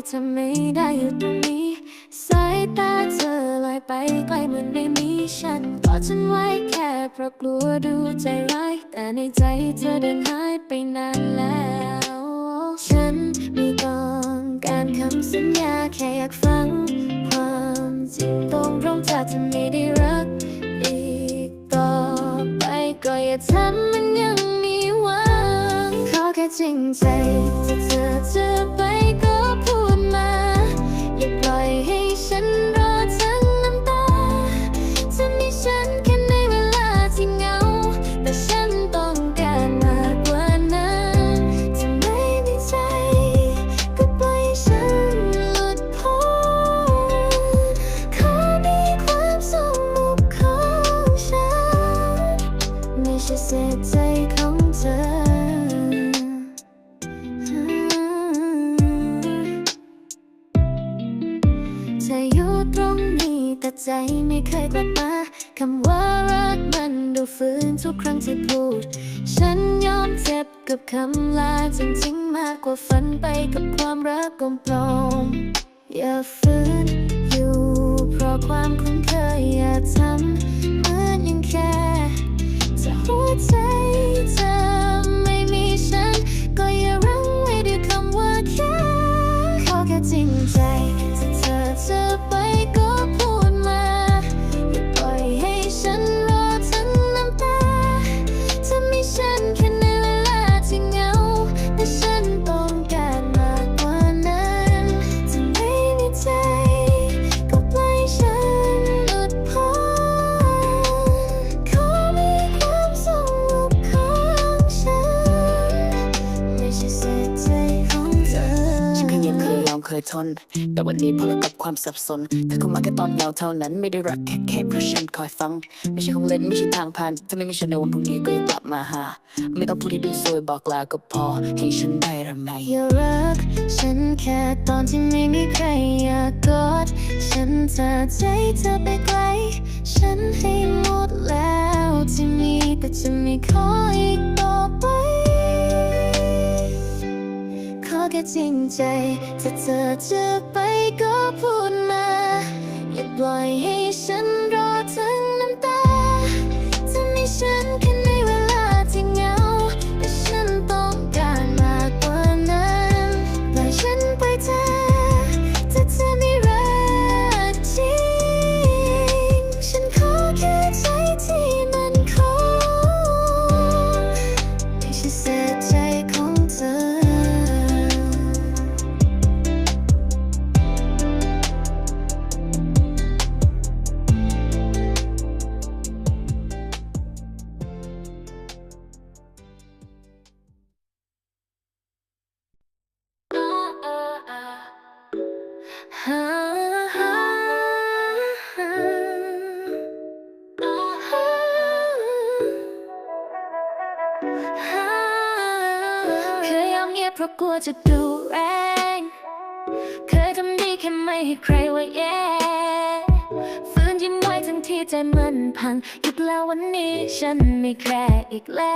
เธอไม่ได้อยู่ตรงนี้สายตาเธอลอยไปไกลเหมือนไม่มีฉันกอดฉันไว้แค่เพราะกลัวดูใจร้ายแต่ในใจเธอเดินหายไปนานแล้วฉันไม่ต้องการคำสัญญาแค่อยากฟังความจริงตรงจากเธอไม่ได้รักอีกต่อไปก็อย่าทำมันยังมีหวังขอแค่จริงใจถ้าเธอจะไปก็พูดมาอย่าปล่อยให้ฉันรอทั้งน้ำตาจะมีฉันแค่ในเวลาที่เหงาแต่ฉันต้องการมากกว่านั้นถ้าไม่มีใจก็ปล่อยฉันหลุดพ้นขอมีความสุขของฉันไม่ใช่เศษใจของเธอเธออยู่ตรงนี้แต่ใจไม่เคยกลับมาคำว่ารักมันดูฝืนทุกครั้งที่พูดฉันยอมเจ็บกับคำลาจริงๆมากกว่าฝันไปกับความรักปลอมๆอย่าฝืนอยู่เพราะความคุ้นเคยอย่าทำเหมือนยังแค่จะหัวใจเธอไม่มีฉันก็อย่ารั้งไว้ด้วยคำว่าแค่ขอแค่จริงใจถ้าเธอจะไปก็พูดมาอย่าปล่อยให้ฉันรอทั้งน้ำตาจะมีฉันแค่ในเวลาที่เหงาแต่ฉันต้องการมากกว่านั้นจะไม่มีใจก็ปล่อยฉันหลุดพ้นขอมีความสุขของฉันไม่ใช่เศษใจของเธอฉันเคยยิ้มเคยยอมเคยทนแต่วันนี้พอแล้วกับความสับสนเธอเข้ามาแค่ตอนเหงาเท่านั้นไม่ได้รักแค่เพราะฉันคอยฟังไม่ใช่ของเล่นไม่ใช่ทางผ่านถ้าไม่มีฉันในวันพรุ่งนี้ก็ยังกลับมาหาไม่ต้องพูดให้ดูสวยบอกลาก็พอให้ฉันได้รังไงอย่ารักฉันแค่ตอนที่ไม่มีใครอยากกอดฉันจะใจเธอไปไกลฉันให้หมดแล้วที่มีแต่จะไม่ขออีกต่อไปขอแค่จริงใจถ้าเธอจะไปก็พูดมาอย่าปล่อยให้ฉันรอทั้งน้ำตาจะมีฉันแค่ในเวลาที่เหงาแต่ฉันต้องการมากกว่านั้นปล่อยฉันไปเธอถ้าเธอไม่รักจริงฉันขอแค่ใจที่มันคงไม่ใช่เศษใจของเธอเคยยอมเงียบเพราะกลัวจะดูแรงเคยทำดีแค่ไม่ให้ใครว่าแย่ฝืนยิ้มไว้ทั้งที่ใจมันพังหยุดแล้ววันนี้ฉันไม่แคร์อีกแล้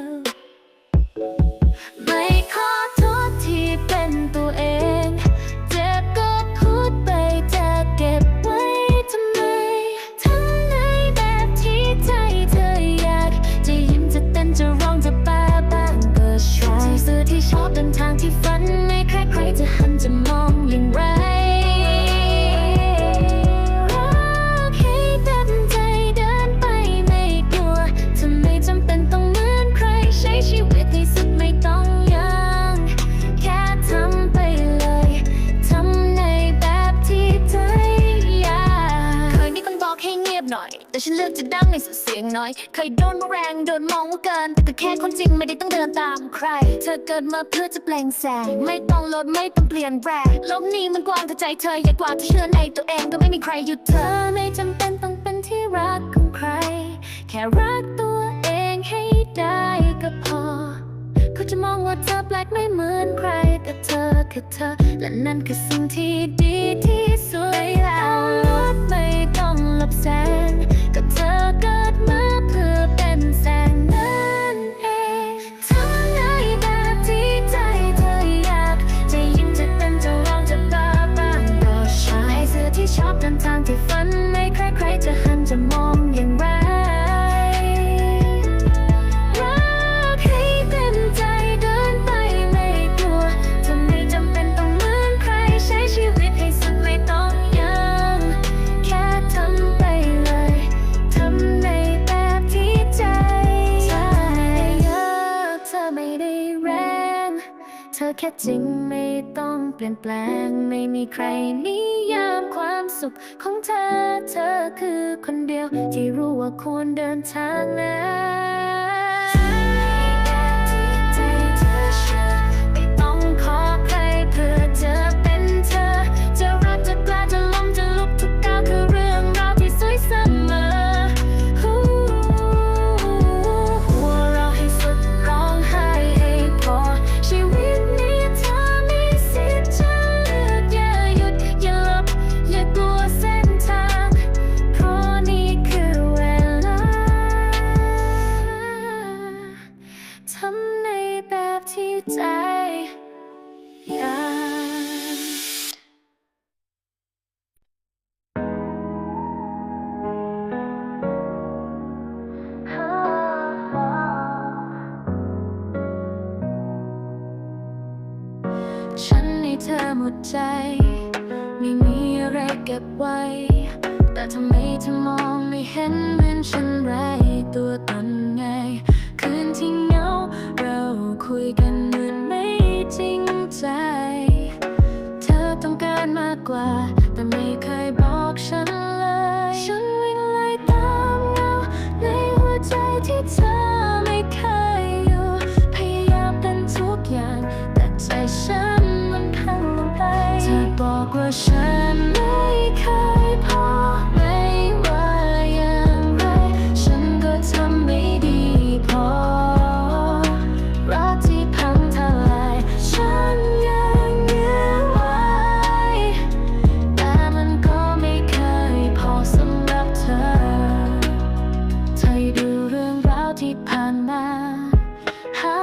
วไม่ขอโทษที่เป็นตัวเองเจ็บก็พูดไปจะเก็บไว้ทำไมทำในแบบที่ใจเธออยากจะยิ้มจะเต้นจะร้องจะบ้าบ้างก็ช่วยสื่อที่ชอบเดินทางที่ฝันไม่แค่ใครจะหันจะมองอย่างไรชีวิตที่สุดไม่ต้องยังแค่ทำไปเลยทำในแบบที่ใจอยากเคยมีคนบอกให้เงียบหน่อยแต่ฉันเลือกจะดังในสุดเสียงน้อยเคยโดนแรงโดนมองว่าเกินแต่ก็แค่คนจริงไม่ได้ต้องเดินตามใครเธอเกิดมาเพื่อจะแปลงแสงไม่ต้องลดไม่ต้องเปลี่ยนแปลงโลกนี้มันกว้างแต่ใจเธอใหญ่กว่าเธอเชื่อในตัวเองก็ไม่มีใครหยุดเธอไม่จำเป็นต้องเป็นที่รักของใครแค่รักตัวเองให้ได้ก็พอเขาจะมองว่าเธอแปลกไม่เหมือนใครแต่เธอคือเธอและนั่นคือสิ่งที่ดีที่สุดแล้วลดไม่ต้องหลบแสงก็เธอเกิดมาเพื่อเป็นแสงนั้นเองทำในแบบที่ใจเธออยากจะยิ้มจะเต้นจะร้องจะ ค่จริงไม่ต้องเปลี่ยนแปลงไม่มีใครนิยามความสุขของเธอเธอคือคนเดียวที่รู้ว่าควรเดินทางไหนไม่ต้องขอใครเพื่อจะเป็นเธอจะรักจะกล้าจะล้มจะลุกทุกก้าวคือเรื่องราวที่สวยเสมอหัวเราะให้สุดร้องไห้ให้พอชีวิตนี้เธอมีสิทธิ์จะเลือกอย่าหยุดอย่าหลบอย่ากลัวเส้นทางเพราะนี่คือเวลาทำในแบบที่ใจอยากฉันให้เธอหมดใจไม่มีอะไรเก็บไว้แต่ทำไมเธอมองไม่เห็นเหมือนฉันไรตัวตนไงคืนที่เหงาเราคุยกันเหมือนไม่จริงใจเธอต้องการมากกว่าแต่ไม่เคยบอกฉันเลยฉันวิ่งไล่ตามเงาในหัวใจที่เธอไม่เคยอยู่พยายามเป็นทุกอย่างแต่ใจฉันมันพังลงไปเธอบอกว่าฉันไม่เคยพอไม่ว่าอย่างไรฉันก็ทำไม่ดีพอรักที่พังทลายฉันยังยื้อไว้แต่มันก็ไม่เคยพอสำหรับเธอเธอดูเรื่องราวที่ผ่านมาหา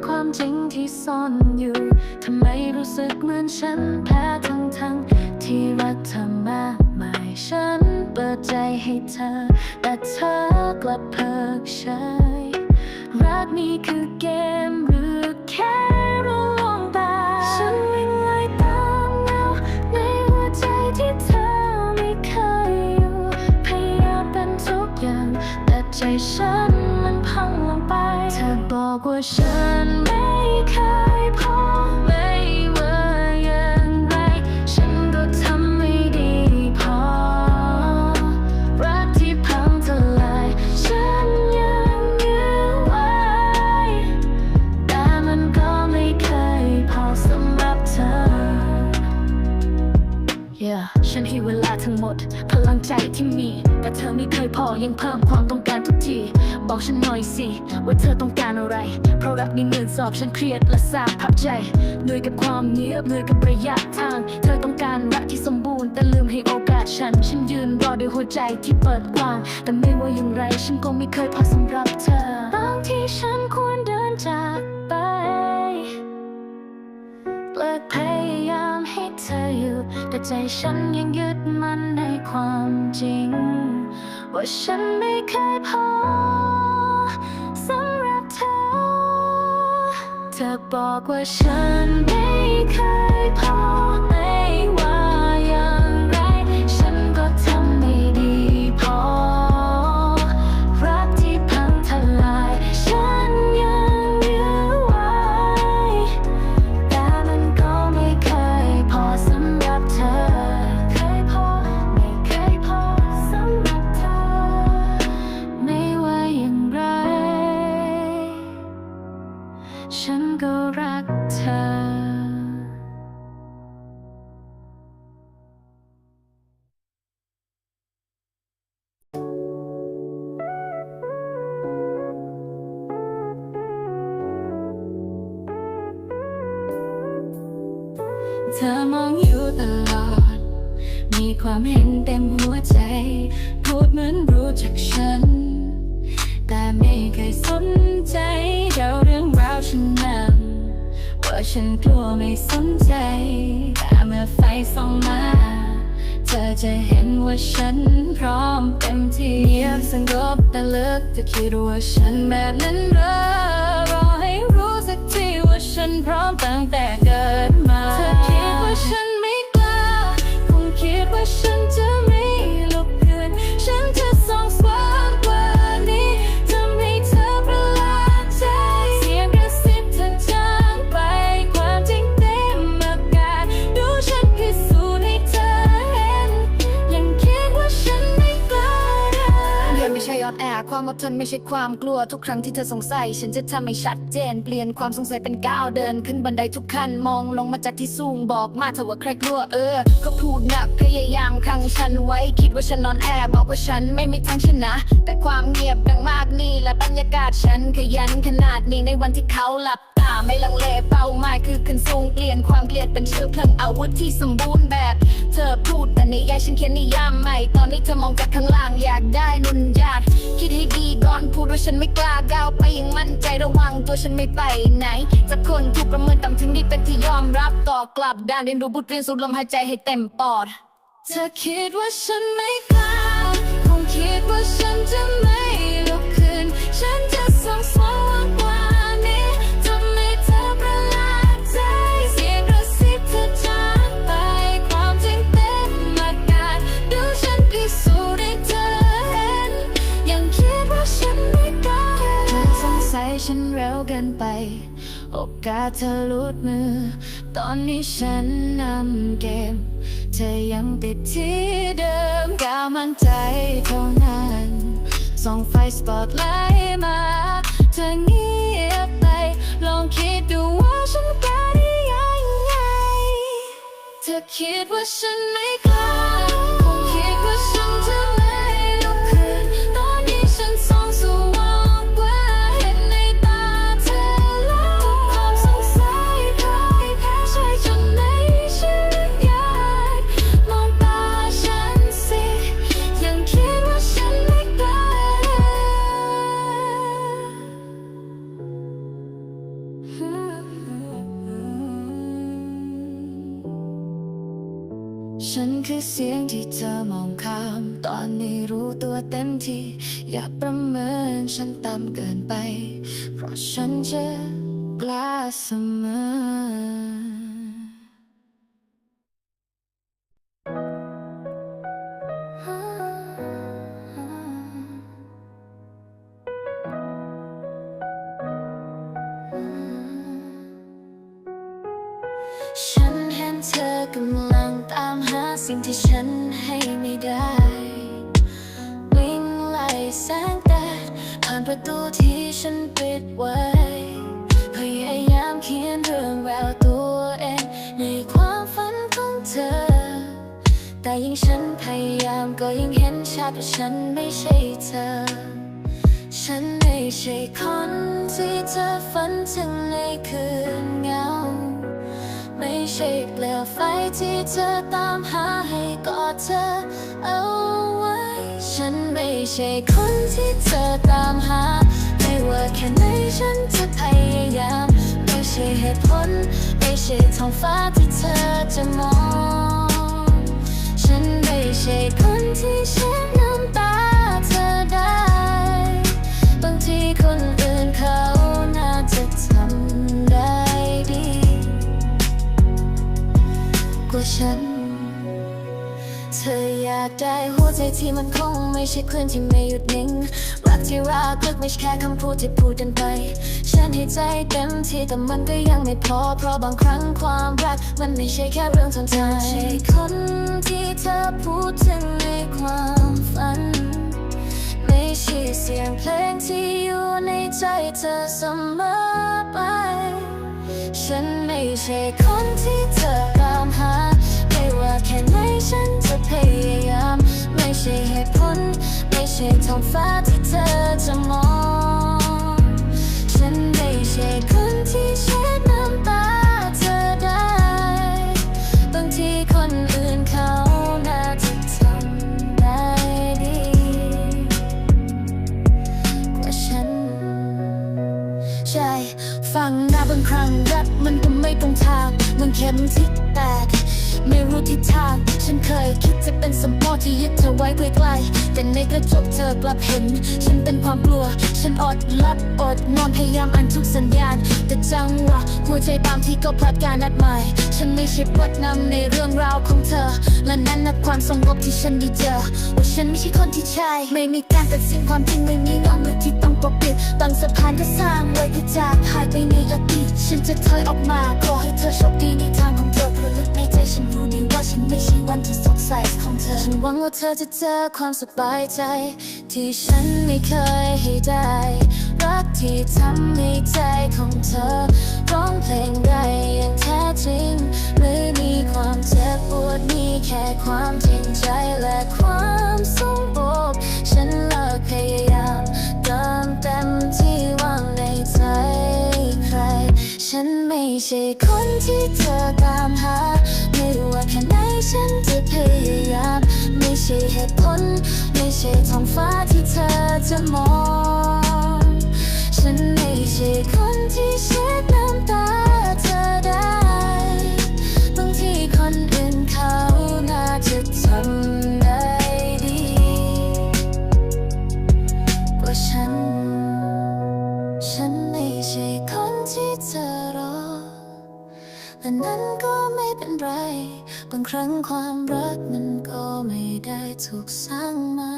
ความจริงที่ซ่อนอยู่ทำไมรู้สึกเหมือนฉันแพ้ทั้งที่รักเธอมากมายฉันเปิดใจให้เธอแต่เธอกลับเพิกเฉยรักนี้คือเกมหรือแค่รู้ลวงตาฉันวิ่งไล่ตามเงาในหัวใจที่เธอไม่เคยอยู่พยายามเป็นทุกอย่างแต่ใจฉันมันพังลงไปเธอบอกว่าฉันไม่เคยพอไม่ว่าอย่างไรฉันก็ทำไม่ดีพอรักที่พังทลายฉันยังยื้อไว้แต่มันก็ไม่เคยพอสำหรับเธอ ฉันให้เวลาทั้งหมดพลังใจที่มีแต่เธอไม่เคยพอยังเพิ่มความต้องการทุกทีบอกฉันหน่อยสิว่าเธอต้องการอะไรเพราะรักนี้เหมือนสอบฉันเครียดและสาบพับใจเหนื่อยกับความเงียบเหนื่อยกับระยะทางเธอต้องการรักที่สมบูรณ์แต่ลืมให้โอกาสฉันยืนรอด้วยหัวใจที่เปิดกว้างแต่ไม่ว่าอย่างไรฉันก็ไม่เคยพอสำหรับเธอบางทีฉันควรเดินจากไปเลิกพยายามให้เธออยู่แต่ใจฉันยังยึดมั่นในความจริงว่าฉันไม่เคยพอสำหรับเธอเธอบอกว่าฉันไม่เคยพอไม่ว่าอย่างไรฉันก็ทำไม่ดีพอรักที่พังทลายฉันยังยื้อไว้แต่มันก็ไม่เคยพอสำหรับเธอเคยพอไม่เคยพอสำหรับเธอไม่ว่าอย่างไรฉันก็รักเธอเธอมองอยู่ตลอดมีความเห็นเต็มหัวใจพูดเหมือนรู้จักฉันแต่ไม่เคยสนใจเดาเรื่องราวฉันนั้นว่าฉันกลัวไม่สนใจแต่เมื่อไฟส่องมาเธอจะเห็นว่าฉันพร้อมเต็มที่เงียบสงบแต่ลึกจะคิดว่าฉันแบบนั้นเหรอรอให้รู้สักทีว่าฉันพร้อมตั้งแต่เกิดมาเธอคิดว่าฉันไม่กล้าคงคิดว่าฉันจะไม่หลบเลือนฉันจะส่องสว่างกว่านี้ทำให้เธอประหลาดใจเสียงกระซิบเธอจางไปความจริง ออนแอร์ความอดทนไม่ใช่ความกลัวทุกครั้งที่เธอสงสัยฉันจะทำให้ชัดเจนเปลี่ยนความสงสัยเป็นก้าวเดินขึ้นบันไดทุกขั้นมองลงมาจากที่สูงบอกมาเถอะว่าใครกลัวก็พูดหนักพยายามขังฉันไว้คิดว่าฉันนอนแอร์บอกว่าฉันไม่มีทางชนะแต่ความเงียบดังมากนี่และบรรยากาศฉันขยันขนาดนี้ในวันที่เขาหลับตาไม่ลังเลเป้าหมายคือขึ้นสูงเปลี่ยนความเกลียดเป็นเชื้อเพลิงอาวุธที่สมบูรณ์แบบเธอพูดแต่นิยายฉันเขียนนิยามใหม่ตอนนี้เธอมองจากข้างล่างอยากได้นุ่นยากคิดให้ดีก่อนพูดว่าฉันไม่กล้าก้าวไปยังมั่นใจระวังตัวฉันไม่ไปไหนจากคนถูกประเมินต่ำถึงนี่เป็นที่ยอมรับต่อกลับด้านเรียนรู้บทเรียนสูดลมหายใจให้เต็มปอดเธอคิดว่าฉันไม่กล้าคงคิดว่าฉันจะไม่ลุกขึ้นฉันจะส่องสว่างกว่านี้ทำให้เธอประหลาดใจเสียงกระซิบเธอจากไปความจริงเต็มอาการดูฉันพิสูจน์ให้เธอเห็นยังคิดว่าฉันไม่กล้าเธอสงสัยฉันเร็วเกินไปโอกาสเธอหลุดมือตอนนี้ฉันนำเกมเธอยังติดที่เดิมก้าวมั่นใจเท่านั้นส่องไฟสปอตไลท์มาเธอเงียบไปลองคิดดูว่าฉันกล้าได้ยังไงเธอคิดว่าฉันไม่กล้าคงคิดว่าฉันจะไม่ลุกขึ้นตอนนี้ฉันส่องสว่างกว่าเห็นในตาเธอแล้วทุกความสงสัยพ่ายแพ้ใช่จนไม่เชื่อมองตาฉันสิยังคิดว่าฉันไม่กล้าฉันคือเสียงที่เธอมองข้ามตอนนี้รู้ตัวเต็มที่อย่าประเมินฉันต่ำเกินไปเพราะฉันจะกล้าเสมอฉันเห็นเธอกำลังตามหาสิ่งที่ฉันให้ไม่ได้วิ่งไล่แสงแดดผ่านประตูที่ฉันปิดไว้พยายามเขียนเรื่องราวตัวเองในความฝันของเธอแต่ยิ่งฉันพยายามก็ยิ่งเห็นชัดว่าฉันไม่ใช่เธอฉันไม่ใช่คนที่เธอฝันถึงในคืนเหงาไม่ใช่เปลวไฟที่เธอตามหาให้กอดเธอเอาไว้ฉันไม่ใช่คนที่เธอตามหาไม่ว่าแค่ไหนฉันจะพยายามไม่ใช่เหตุผลไม่ใช่ท้องฟ้าที่เธอจะมองฉันไม่ใช่คนที่เช็ดน้ำตาเธอได้บางทีคนอื่นเขาน่าจะทำได้ดีกว่าฉันเธออยากได้หัวใจที่มันคงไม่ใช่คลื่นที่ไม่หยุดนิ่งรักที่รักลึกไม่ใช่แค่คำพูดที่พูดกันไปฉันให้ใจเต็มที่แต่มันก็ยังไม่พอเพราะบางครั้งความรักมันไม่ใช่แค่เรื่องทนใจไม่ใช่คนที่เธอพูดถึงในความฝันไม่ใช่เสียงเพลงที่อยู่ในใจเธอเสมอไปฉันไม่ใช่คนที่เธอตามหาไม่ว่าแค่ไหนฉันจะพยายามไม่ใช่เหตุผลไม่ใช่ท้องฟ้าที่เธอจะมองฉันไม่ใช่คนที่เช็ดน้ำตาเธอได้บางทีคนอื่นเขาน่าจะทำได้ดีกว่าฉันใช่ฟังนะบางครั้งรักมันก็ไม่ตรงทางมันเข็มทิศแตกไม่รู้ทิศทางฉันเคยคิดจะเป็นสมอที่ยึดเธอไว้ใกล้ๆแต่ในกระจกเธอกลับเห็นฉันเป็นความกลัวฉันอดหลับอดนอนพยายามอ่านทุกสัญญาณแต่จังหวะหัวใจบางทีก็พลาดการนัดหมายฉันไม่ใช่บทนำในเรื่องราวของเธอและนั้นนับความสงบที่ฉันได้เจอว่าฉันไม่ใช่คนที่ใช่ไม่มีการตัดสินความจริงไม่มีเงามือที่ต้องปกปิดตั้งสะพานก็สร้างไว้เพื่อจากหายไปในอดีตฉันจะถอยออกมาขอให้เธอโชคดีในทางของเธอเพราะลึกในใจฉันรู้ดีว่าฉันไม่ใช่วันที่สดใสของเธอ ฉันหวังว่าเธอจะเจอความสบายใจ ที่ฉันไม่เคยให้ได้ รักที่ทำให้ใจของเธอร้องเพลงได้อย่างแท้จริงไม่มีความเจ็บปวดมีแค่ความจริงใจและความสมบูรณ์ฉันเลิกพยายามเติมเต็มที่ว่างในใจใคร ฉันไม่ใช่คนที่เธอตามหาไม่ว่าแค่ไหนฉันจะพยายามไม่ใช่เหตุผลไม่ใช่ท้องฟ้าที่เธอจะมองฉันไม่ใช่คนที่เช็ดน้ำตาเธอได้บางทีคนอื่นเขาน่าจะทำได้ดีกว่าฉันไม่ใช่คนที่เธอรอแต่นั้นก็ไม่เป็นไรบางครั้งความรักมันก็ไม่ได้ถูกสร้างมา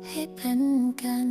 ให้เป็นกัน